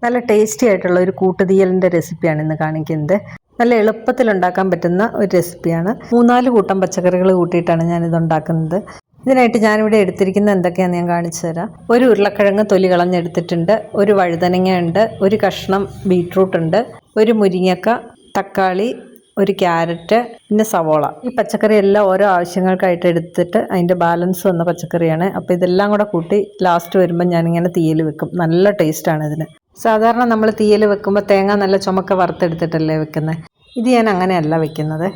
നല്ല ടേസ്റ്റി ആയിട്ടുള്ള ഒരു കൂട്ടുതീയലിൻ്റെ റെസിപ്പിയാണ് ഇന്ന് കാണിക്കുന്നത്. നല്ല എളുപ്പത്തിൽ ഉണ്ടാക്കാൻ പറ്റുന്ന ഒരു റെസിപ്പിയാണ്. 3-4 കൂട്ടം പച്ചക്കറികൾ കൂട്ടിയിട്ടാണ് ഞാനിത് ഉണ്ടാക്കുന്നത്. ഇതിനായിട്ട് ഞാനിവിടെ എടുത്തിരിക്കുന്നത് എന്തൊക്കെയാണെന്ന് ഞാൻ കാണിച്ചു തരാം. ഒരു ഉരുളക്കിഴങ്ങ് തൊലി കളഞ്ഞെടുത്തിട്ടുണ്ട്, ഒരു വഴുതനങ്ങ ഉണ്ട്, ഒരു കഷ്ണം ബീട്രൂട്ട് ഉണ്ട്, ഒരു മുരിങ്ങക്ക, തക്കാളി, ഒരു ക്യാരറ്റ്, പിന്നെ സവോള. ഈ പച്ചക്കറി എല്ലാം ഓരോ ആവശ്യങ്ങൾക്കായിട്ട് എടുത്തിട്ട് അതിൻ്റെ ബാലൻസ് വന്ന പച്ചക്കറിയാണ്. അപ്പോൾ ഇതെല്ലാം കൂടെ കൂട്ടി ലാസ്റ്റ് വരുമ്പോൾ ഞാനിങ്ങനെ തീയൽ വെക്കും. നല്ല ടേസ്റ്റാണ് ഇതിന്. സാധാരണ നമ്മൾ തീയൽ വെക്കുമ്പോൾ തേങ്ങ നല്ല ചുമക്ക വറുത്തെടുത്തിട്ടല്ലേ വെക്കുന്നത്. ഇത് ഞാൻ അങ്ങനെയല്ല വെക്കുന്നത്.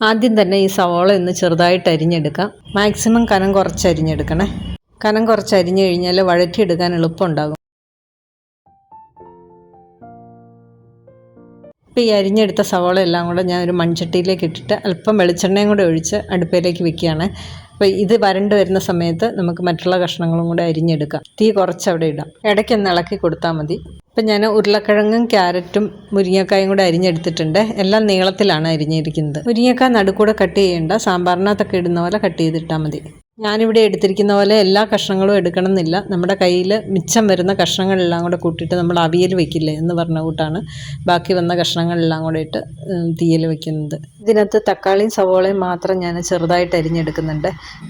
ആദ്യം തന്നെ ഈ സവോള ഒന്ന് ചെറുതായിട്ട് അരിഞ്ഞെടുക്കാം. മാക്സിമം കനം കുറച്ച് അരിഞ്ഞെടുക്കണേ. കനം കുറച്ച് അരിഞ്ഞു കഴിഞ്ഞാൽ വഴറ്റിയെടുക്കാൻ എളുപ്പമുണ്ടാകും. ഇപ്പോൾ ഈ അരിഞ്ഞെടുത്ത സവോള എല്ലാം കൂടെ ഞാൻ ഒരു മൺചട്ടിയിലേക്ക് ഇട്ടിട്ട് അല്പം വെളിച്ചെണ്ണയും കൂടെ ഒഴിച്ച് അടുപ്പിലേക്ക് വെക്കുകയാണ്. അപ്പോൾ ഇത് വരണ്ട് വരുന്ന സമയത്ത് നമുക്ക് മറ്റുള്ള കഷ്ണങ്ങളും കൂടെ അരിഞ്ഞെടുക്കാം. തീ കുറച്ച് അവിടെ ഇടാം. ഇടയ്ക്കൊന്ന് ഇളക്കി കൊടുത്താൽ മതി. ഇപ്പം ഞാൻ ഉരുളക്കിഴങ്ങും ക്യാരറ്റും മുരിങ്ങക്കായും കൂടെ അരിഞ്ഞെടുത്തിട്ടുണ്ട്. എല്ലാം നീളത്തിലാണ് അരിഞ്ഞിരിക്കുന്നത്. മുരിങ്ങക്കായ നടുക്കൂടെ കട്ട് ചെയ്യേണ്ട, സാമ്പാറിനകത്തൊക്കെ ഇടുന്ന പോലെ കട്ട് ചെയ്തിട്ടാൽ മതി. ഞാനിവിടെ എടുത്തിരിക്കുന്ന പോലെ എല്ലാ കഷ്ണങ്ങളും എടുക്കണം എന്നില്ല. നമ്മുടെ കയ്യിൽ മിച്ചം വരുന്ന കഷ്ണങ്ങളെല്ലാം കൂടെ കൂട്ടിയിട്ട് നമ്മൾ അവിയൽ വെക്കില്ലേ എന്ന് പറഞ്ഞ കൂട്ടാണ് ബാക്കി വന്ന കഷ്ണങ്ങളെല്ലാം കൂടെ ഇട്ട് തീയൽ വെക്കുന്നത്. ഇതിനകത്ത് തക്കാളിയും സവോളയും മാത്രം ഞാൻ ചെറുതായിട്ട് അരിഞ്ഞെടുക്കുന്നുണ്ട്.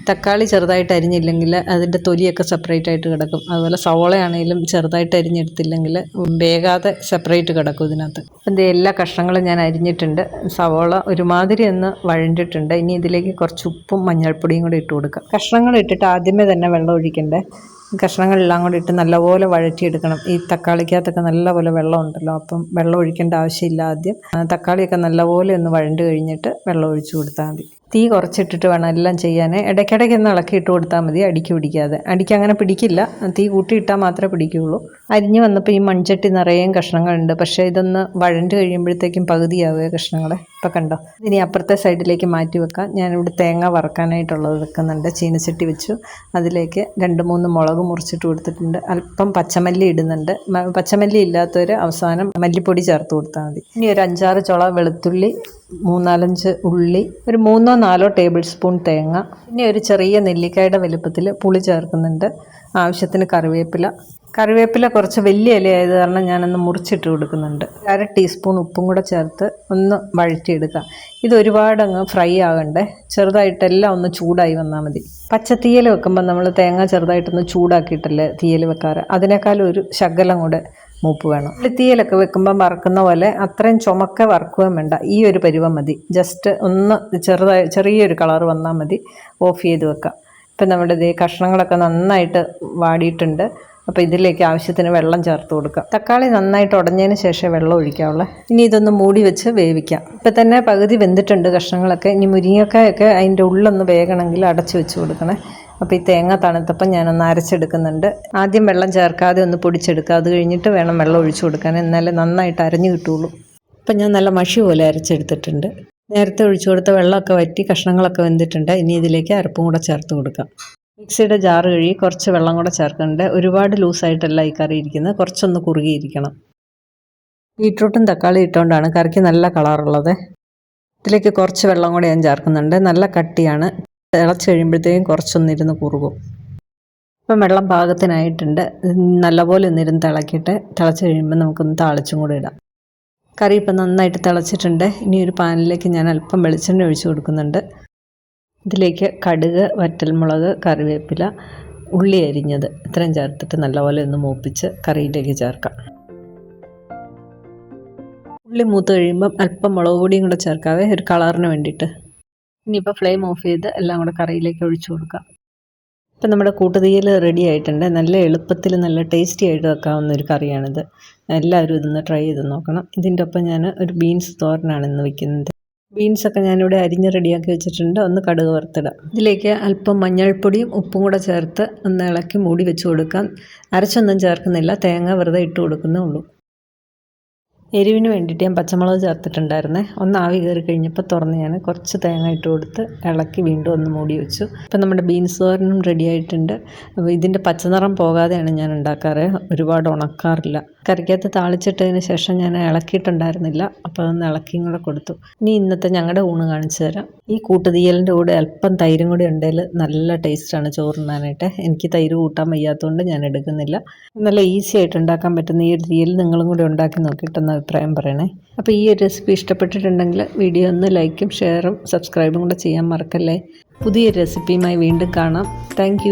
തക്കാളി ചെറുതായിട്ട് അരിഞ്ഞില്ലെങ്കിൽ അതിൻ്റെ തൊലിയൊക്കെ സെപ്പറേറ്റ് ആയിട്ട് കിടക്കും. അതുപോലെ സവോളയാണെങ്കിലും ചെറുതായിട്ട് അരിഞ്ഞെടുത്തില്ലെങ്കിൽ വേഗാതെ സെപ്പറേറ്റ് കിടക്കും ഇതിനകത്ത്. അപ്പം എല്ലാ കഷ്ണങ്ങളും ഞാൻ അരിഞ്ഞിട്ടുണ്ട്. സവോള ഒരുമാതിരി ഒന്ന് വഴണ്ടിട്ടുണ്ട്. ഇനി ഇതിലേക്ക് കുറച്ച് ഉപ്പും മഞ്ഞൾപ്പൊടിയും കൂടി ഇട്ട് കൊടുക്കാം. കഷ്ണങ്ങൾ ഇട്ടിട്ട് ആദ്യമേ തന്നെ വെള്ളം ഒഴിക്കണ്ടേ. കഷ്ണങ്ങളെല്ലാം കൂടി ഇട്ട് നല്ലപോലെ വഴറ്റിയെടുക്കണം. ഈ തക്കാളിക്കകത്തൊക്കെ നല്ലപോലെ വെള്ളം ഉണ്ടല്ലോ, അപ്പം വെള്ളം ഒഴിക്കേണ്ട ആവശ്യമില്ല. ആദ്യം തക്കാളിയൊക്കെ നല്ലപോലെ ഒന്ന് വഴണ്ട് കഴിഞ്ഞിട്ട് വെള്ളം ഒഴിച്ചു കൊടുത്താൽ മതി. തീ കുറച്ചിട്ടിട്ട് വേണം എല്ലാം ചെയ്യാൻ. ഇടയ്ക്കിടയ്ക്ക് ഒന്ന് ഇളക്കിയിട്ട് കൊടുത്താൽ മതി, അടിക്ക് പിടിക്കാതെ. അടിക്ക് അങ്ങനെ പിടിക്കില്ല, തീ കൂട്ടിയിട്ടാൽ മാത്രമേ പിടിക്കുകയുള്ളൂ. അരിഞ്ഞ് വന്നപ്പോൾ ഈ മൺചട്ടി നിറയെ കഷ്ണങ്ങളുണ്ട്. പക്ഷേ ഇതൊന്ന് വഴണ്ട് കഴിയുമ്പോഴത്തേക്കും പകുതിയാവുക കഷ്ണങ്ങളെ. ഇപ്പം കണ്ടോ. ഇനി അപ്പുറത്തെ സൈഡിലേക്ക് മാറ്റി വെക്കാം. ഞാനിവിടെ തേങ്ങ വറക്കാനായിട്ടുള്ളത് വെക്കുന്നുണ്ട്. ചീനച്ചട്ടി വെച്ചു. അതിലേക്ക് 2-3 മുളക് മുറിച്ചിട്ട് കൊടുത്തിട്ടുണ്ട്. അല്പം പച്ചമല്ലി ഇടുന്നുണ്ട്. പച്ചമല്ലി ഇല്ലാത്തവർ അവസാനം മല്ലിപ്പൊടി ചേർത്ത് കൊടുത്താൽ മതി. ഇനി ഒരു 5-6 ചുള വെളുത്തുള്ളി, 3-4 ഉള്ളി, ഒരു 3-4 ടേബിൾ സ്പൂൺ തേങ്ങ, പിന്നെ ഒരു ചെറിയ നെല്ലിക്കായുടെ വലുപ്പത്തിൽ പുളി ചേർക്കുന്നുണ്ട്. ആവശ്യത്തിന് കറിവേപ്പില കുറച്ച് വലിയ ഇലയായത് കാരണം ഞാനൊന്ന് മുറിച്ചിട്ട് കൊടുക്കുന്നുണ്ട്. 1/2 ടീസ്പൂൺ ഉപ്പും കൂടെ ചേർത്ത് ഒന്ന് വഴറ്റിയെടുക്കാം. ഇത് ഒരുപാട് അങ്ങ് ഫ്രൈ ആകണ്ടേ, ചെറുതായിട്ടെല്ലാം ഒന്ന് ചൂടായി വന്നാൽ മതി. പച്ചത്തീയൽ വെക്കുമ്പോൾ നമ്മൾ തേങ്ങ ചെറുതായിട്ടൊന്ന് ചൂടാക്കിയിട്ടല്ലേ തീയൽ വെക്കാറ്. അതിനേക്കാളും ഒരു ശകലം കൂടെ മൂപ്പ് വേണം. തീയലൊക്കെ വെക്കുമ്പോൾ വറക്കുന്ന പോലെ അത്രയും ചുമക്കെ വറക്കുകയും വേണ്ട. ഈ ഒരു പരുവം മതി. ജസ്റ്റ് ഒന്ന് ചെറിയൊരു കളർ വന്നാൽ മതി. ഓഫ് ചെയ്ത് വെക്കാം. ഇപ്പം നമ്മുടെ കഷ്ണങ്ങളൊക്കെ നന്നായിട്ട് വാടിയിട്ടുണ്ട്. അപ്പോൾ ഇതിലേക്ക് ആവശ്യത്തിന് വെള്ളം ചേർത്ത് കൊടുക്കാം. തക്കാളി നന്നായിട്ട് ഉടഞ്ഞതിന് ശേഷം വെള്ളം ഒഴിക്കാവുള്ളൂ. ഇനി ഇതൊന്ന് മൂടി വെച്ച് വേവിക്കാം. ഇപ്പം തന്നെ പകുതി വെന്തിട്ടുണ്ട് കഷ്ണങ്ങളൊക്കെ. ഇനി മുരിങ്ങക്കായൊക്കെ അതിൻ്റെ ഉള്ളൊന്ന് വേകണമെങ്കിൽ അടച്ചു വെച്ച് കൊടുക്കണേ. അപ്പോൾ ഈ തേങ്ങ തണുത്തപ്പം ഞാനൊന്ന് അരച്ചെടുക്കുന്നുണ്ട്. ആദ്യം വെള്ളം ചേർക്കാതെ ഒന്ന് പൊടിച്ചെടുക്കുക. അത് കഴിഞ്ഞിട്ട് വേണം വെള്ളം ഒഴിച്ചു കൊടുക്കാൻ, എന്നാലേ നന്നായിട്ട് അരഞ്ഞു കിട്ടുള്ളൂ. ഇപ്പം ഞാൻ നല്ല മഷി പോലെ അരച്ചെടുത്തിട്ടുണ്ട്. നേരത്തെ ഒഴിച്ചു കൊടുത്ത വെള്ളമൊക്കെ വറ്റി കഷ്ണങ്ങളൊക്കെ വെന്തിട്ടുണ്ട്. ഇനി ഇതിലേക്ക് അരപ്പും കൂടെ ചേർത്ത് കൊടുക്കാം. മിക്സിയുടെ ജാറ് കഴുകി കുറച്ച് വെള്ളം കൂടെ ചേർക്കുന്നുണ്ട്. ഒരുപാട് ലൂസായിട്ടല്ല ഈ കറി ഇരിക്കുന്നത്, കുറച്ചൊന്ന് കുറുകിയിരിക്കണം. ബീട്രൂട്ടും തക്കാളി ഇട്ടുകൊണ്ടാണ് കറിക്ക് നല്ല കളറുള്ളത്. ഇതിലേക്ക് കുറച്ച് വെള്ളം കൂടെ ഞാൻ ചേർക്കുന്നുണ്ട്. നല്ല കട്ടിയാണ്. തിളച്ച് കഴിയുമ്പോഴത്തേക്കും കുറച്ചൊന്നിരുന്ന് കുറുകും. ഇപ്പം വെള്ളം പാകത്തിനായിട്ടുണ്ട്. നല്ലപോലെ ഒന്നിരുന്ന് തിളച്ച് കഴിയുമ്പോൾ നമുക്കൊന്ന് താളിച്ചും കൂടെ ഇടാം. കറി ഇപ്പം നന്നായിട്ട് തിളച്ചിട്ടുണ്ട്. ഇനി ഒരു പാനിലേക്ക് ഞാൻ അല്പം വെളിച്ചെണ്ണ ഒഴിച്ച് കൊടുക്കുന്നുണ്ട്. ഇതിലേക്ക് കടുക്, വറ്റൽമുളക്, കറിവേപ്പില, ഉള്ളി അരിഞ്ഞത് ഇത്രയും ചേർത്തിട്ട് നല്ലപോലെ ഒന്ന് മൂപ്പിച്ച് കറിയിലേക്ക് ചേർക്കാം. ഉള്ളി മൂത്ത് കഴിയുമ്പം അല്പം മുളക് പൊടിയും കൂടെ ചേർക്കാവേ, ഒരു കളറിന് വേണ്ടിയിട്ട്. ഇനിയിപ്പോൾ ഫ്ലെയിം ഓഫ് ചെയ്ത് എല്ലാം കൂടെ കറിയിലേക്ക് ഒഴിച്ചു കൊടുക്കാം. ഇപ്പം നമ്മുടെ കൂട്ടുതീയൽ റെഡി ആയിട്ടുണ്ട്. നല്ല എളുപ്പത്തിൽ നല്ല ടേസ്റ്റി ആയിട്ട് വെക്കാവുന്ന ഒരു കറിയാണിത്. എല്ലാവരും ഇതൊന്ന് ട്രൈ ചെയ്ത് നോക്കണം. ഇതിൻ്റെ ഒപ്പം ഞാൻ ഒരു ബീൻസ് തോരനാണ് ഇന്ന് വയ്ക്കുന്നത്. ബീൻസൊക്കെ ഞാനിവിടെ അരിഞ്ഞ് റെഡിയാക്കി വെച്ചിട്ടുണ്ട്. ഒന്ന് കടുക് വറുത്തിടാം. ഇതിലേക്ക് അല്പം മഞ്ഞൾപ്പൊടിയും ഉപ്പും കൂടെ ചേർത്ത് ഒന്ന് ഇളക്കി മൂടി വെച്ച് കൊടുക്കാം. അരച്ചൊന്നും ചേർക്കുന്നില്ല, തേങ്ങ വെറുതെ ഇട്ട് കൊടുക്കുന്നേ ഉള്ളൂ. എരിവിന് വേണ്ടിയിട്ട് ഞാൻ പച്ചമുളക് ചേർത്തിട്ടുണ്ടായിരുന്നേ. ഒന്ന് ആവി കയറി കഴിഞ്ഞപ്പോൾ തുറന്ന് ഞാൻ കുറച്ച് തേങ്ങ ഇട്ട് കൊടുത്ത് ഇളക്കി വീണ്ടും ഒന്ന് മൂടി വെച്ചു. ഇപ്പം നമ്മുടെ ബീൻസ് തോരനും റെഡി ആയിട്ടുണ്ട്. അപ്പോൾ ഇതിൻ്റെ പച്ചനിറം പോകാതെയാണ് ഞാൻ ഉണ്ടാക്കാറ്, ഒരുപാട് ഉണക്കാറില്ല. കറിക്കകത്ത് താളിച്ചിട്ടതിന് ശേഷം ഞാൻ ഇളക്കിയിട്ടുണ്ടായിരുന്നില്ല, അപ്പോൾ അതൊന്ന് ഇളക്കിയും കൂടെ കൊടുത്തു. ഇനി ഇന്നത്തെ ഞങ്ങളുടെ ഊണ് കാണിച്ചു തരാം. ഈ കൂട്ടുതീയലിൻ്റെ കൂടെ അല്പം തൈരും കൂടി ഉണ്ടെങ്കിൽ നല്ല ടേസ്റ്റാണ് ചോറുണ്ണാനായിട്ട്. എനിക്ക് തൈര് കൂട്ടാൻ വയ്യാത്തതുകൊണ്ട് ഞാൻ എടുക്കുന്നില്ല. നല്ല ഈസി ആയിട്ട് ഉണ്ടാക്കാൻ പറ്റുന്ന ഈ ഒരു തീയൽ നിങ്ങളും കൂടി ഉണ്ടാക്കി നോക്കിയിട്ടൊന്ന് അഭിപ്രായം പറയണേ. അപ്പോൾ ഈ ഒരു റെസിപ്പി ഇഷ്ടപ്പെട്ടിട്ടുണ്ടെങ്കിൽ വീഡിയോ ഒന്ന് ലൈക്കും ഷെയറും സബ്സ്ക്രൈബും കൂടെ ചെയ്യാൻ മറക്കല്ലേ. പുതിയൊരു റെസിപ്പിയുമായി വീണ്ടും കാണാം. താങ്ക്